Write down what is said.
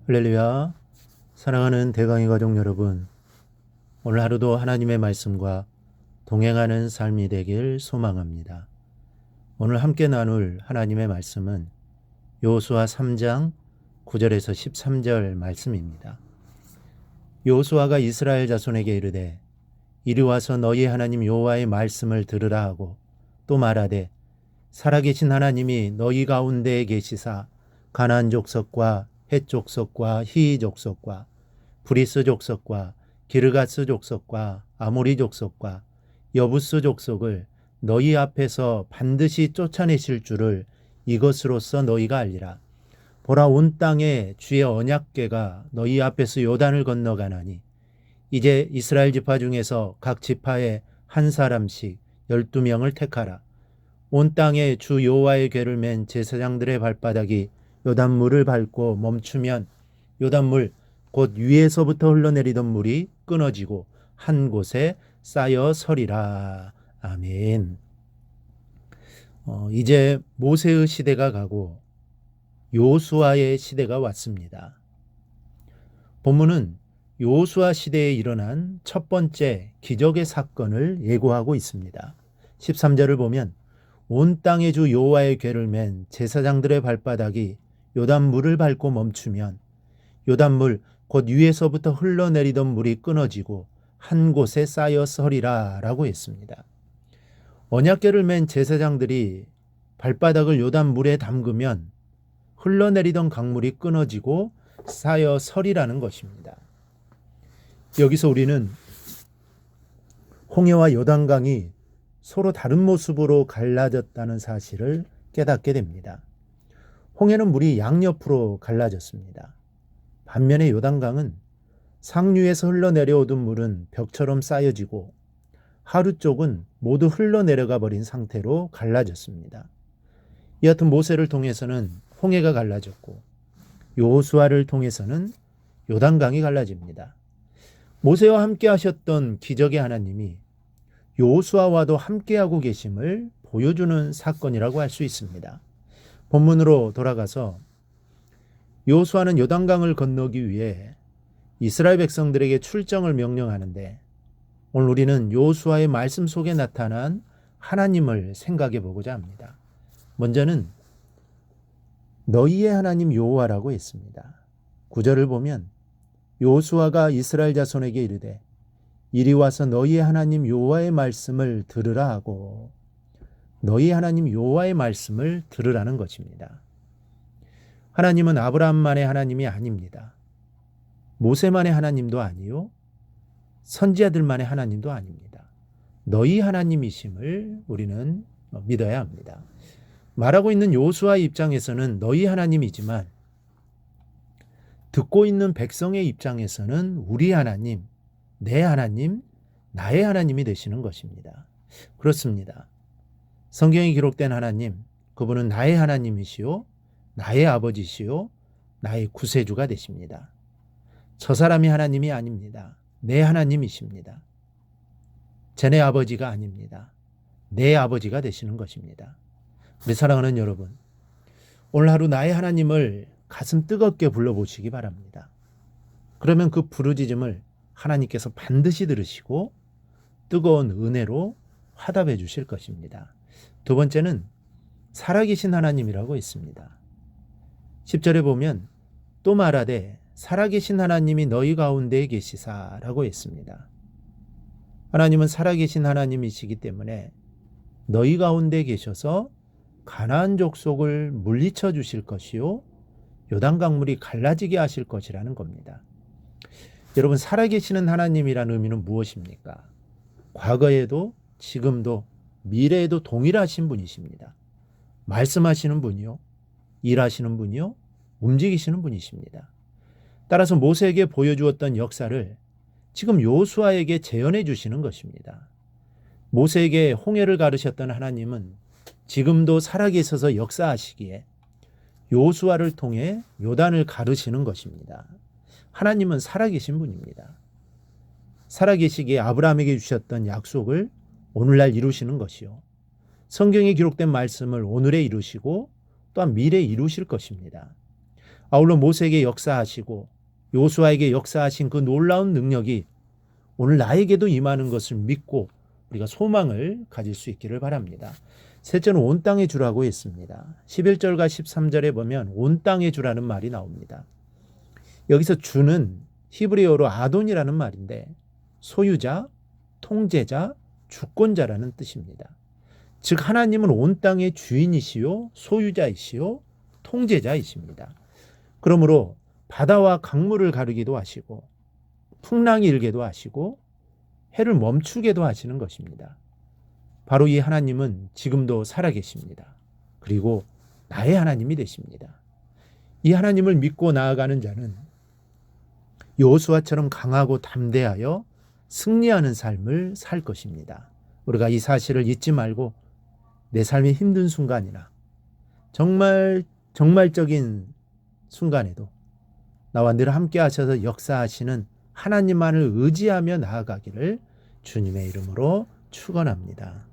할렐루야. 사랑하는 대강의 가족 여러분, 오늘 하루도 하나님의 말씀과 동행하는 삶이 되길 소망합니다. 오늘 함께 나눌 하나님의 말씀은 여호수아 3장 9절에서 13절 말씀입니다. 여호수아가 이스라엘 자손에게 이르되 이리 와서 너희 하나님 여호와의 말씀을 들으라 하고 또 말하되 살아계신 하나님이 너희 가운데에 계시사 가나안 족속과 헷 족속과 히이 족속과 브리스 족속과 기르가스 족속과 아모리 족속과 여부스 족속을 너희 앞에서 반드시 쫓아내실 줄을 이것으로써 너희가 알리라. 보라, 온 땅에 주의 언약궤가 너희 앞에서 요단을 건너가나니 이제 이스라엘 지파 중에서 각 지파에 한 사람씩 12명을 택하라. 온 땅에 주 여호와의 궤를 맨 제사장들의 발바닥이 요단물을 밟고 멈추면 요단물 곧 위에서부터 흘러내리던 물이 끊어지고 한 곳에 쌓여 서리라. 아멘. 이제 모세의 시대가 가고 여호수아의 시대가 왔습니다. 본문은 여호수아 시대에 일어난 첫 번째 기적의 사건을 예고하고 있습니다. 13절을 보면 온 땅의 주 여호와의 궤를 맨 제사장들의 발바닥이 요단물을 밟고 멈추면 요단물 곧 위에서부터 흘러내리던 물이 끊어지고 한 곳에 쌓여 서리라 라고 했습니다. 언약궤를 맨 제사장들이 발바닥을 요단물에 담그면 흘러내리던 강물이 끊어지고 쌓여 서리라는 것입니다. 여기서 우리는 홍해와 요단강이 서로 다른 모습으로 갈라졌다는 사실을 깨닫게 됩니다. 홍해는 물이 양옆으로 갈라졌습니다. 반면에 요단강은 상류에서 흘러내려오던 물은 벽처럼 쌓여지고 하류 쪽은 모두 흘러내려가 버린 상태로 갈라졌습니다. 여하튼 모세를 통해서는 홍해가 갈라졌고 여호수아를 통해서는 요단강이 갈라집니다. 모세와 함께 하셨던 기적의 하나님이 여호수아와도 함께하고 계심을 보여주는 사건이라고 할 수 있습니다. 본문으로 돌아가서 여호수아는 요단강을 건너기 위해 이스라엘 백성들에게 출정을 명령하는데 오늘 우리는 여호수아의 말씀 속에 나타난 하나님을 생각해 보고자 합니다. 먼저는 너희의 하나님 여호와라고 했습니다. 9절을 보면 여호수아가 이스라엘 자손에게 이르되 이리 와서 너희의 하나님 여호와의 말씀을 들으라 하고 너희 하나님 여호와의 말씀을 들으라는 것입니다. 하나님은 아브라함만의 하나님이 아닙니다. 모세만의 하나님도 아니요 선지자들만의 하나님도 아닙니다. 너희 하나님이심을 우리는 믿어야 합니다. 말하고 있는 여호수아의 입장에서는 너희 하나님이지만 듣고 있는 백성의 입장에서는 우리 하나님, 내 하나님, 나의 하나님이 되시는 것입니다. 그렇습니다. 성경에 기록된 하나님, 그분은 나의 하나님이시요 나의 아버지시요 나의 구세주가 되십니다. 저 사람이 하나님이 아닙니다. 내 하나님이십니다. 쟤네 아버지가 아닙니다. 내 아버지가 되시는 것입니다. 우리 사랑하는 여러분, 오늘 하루 나의 하나님을 가슴 뜨겁게 불러보시기 바랍니다. 그러면 그 부르짖음을 하나님께서 반드시 들으시고 뜨거운 은혜로 화답해 주실 것입니다. 두 번째는 살아계신 하나님이라고 있습니다. 10절에 보면 또 말하되 살아계신 하나님이 너희 가운데에 계시사라고 했습니다. 하나님은 살아계신 하나님이시기 때문에 너희 가운데 계셔서 가나안 족속을 물리쳐 주실 것이요 요단강물이 갈라지게 하실 것이라는 겁니다. 여러분, 살아계시는 하나님이라는 의미는 무엇입니까? 과거에도 지금도 미래에도 동일하신 분이십니다. 말씀하시는 분이요 일하시는 분이요 움직이시는 분이십니다. 따라서 모세에게 보여주었던 역사를 지금 여호수아에게 재현해 주시는 것입니다. 모세에게 홍해를 가르셨던 하나님은 지금도 살아계셔서 역사하시기에 여호수아를 통해 요단을 가르시는 것입니다. 하나님은 살아계신 분입니다. 살아계시기에 아브라함에게 주셨던 약속을 오늘날 이루시는 것이요 성경에 기록된 말씀을 오늘에 이루시고 또한 미래에 이루실 것입니다. 아울러 모세에게 역사하시고 요수아에게 역사하신 그 놀라운 능력이 오늘 나에게도 임하는 것을 믿고 우리가 소망을 가질 수 있기를 바랍니다. 셋째는 온 땅의 주라고 했습니다. 11절과 13절에 보면 온 땅의 주라는 말이 나옵니다. 여기서 주는 히브리어로 아돈이라는 말인데 소유자, 통제자, 주권자라는 뜻입니다. 즉 하나님은 온 땅의 주인이시요 소유자이시요 통제자이십니다. 그러므로 바다와 강물을 가르기도 하시고 풍랑이 일게도 하시고 해를 멈추게도 하시는 것입니다. 바로 이 하나님은 지금도 살아계십니다. 그리고 나의 하나님이 되십니다. 이 하나님을 믿고 나아가는 자는 여호수아처럼 강하고 담대하여 승리하는 삶을 살 것입니다. 우리가 이 사실을 잊지 말고 내 삶의 힘든 순간이나 정말적인 순간에도 나와 늘 함께 하셔서 역사하시는 하나님만을 의지하며 나아가기를 주님의 이름으로 축원합니다.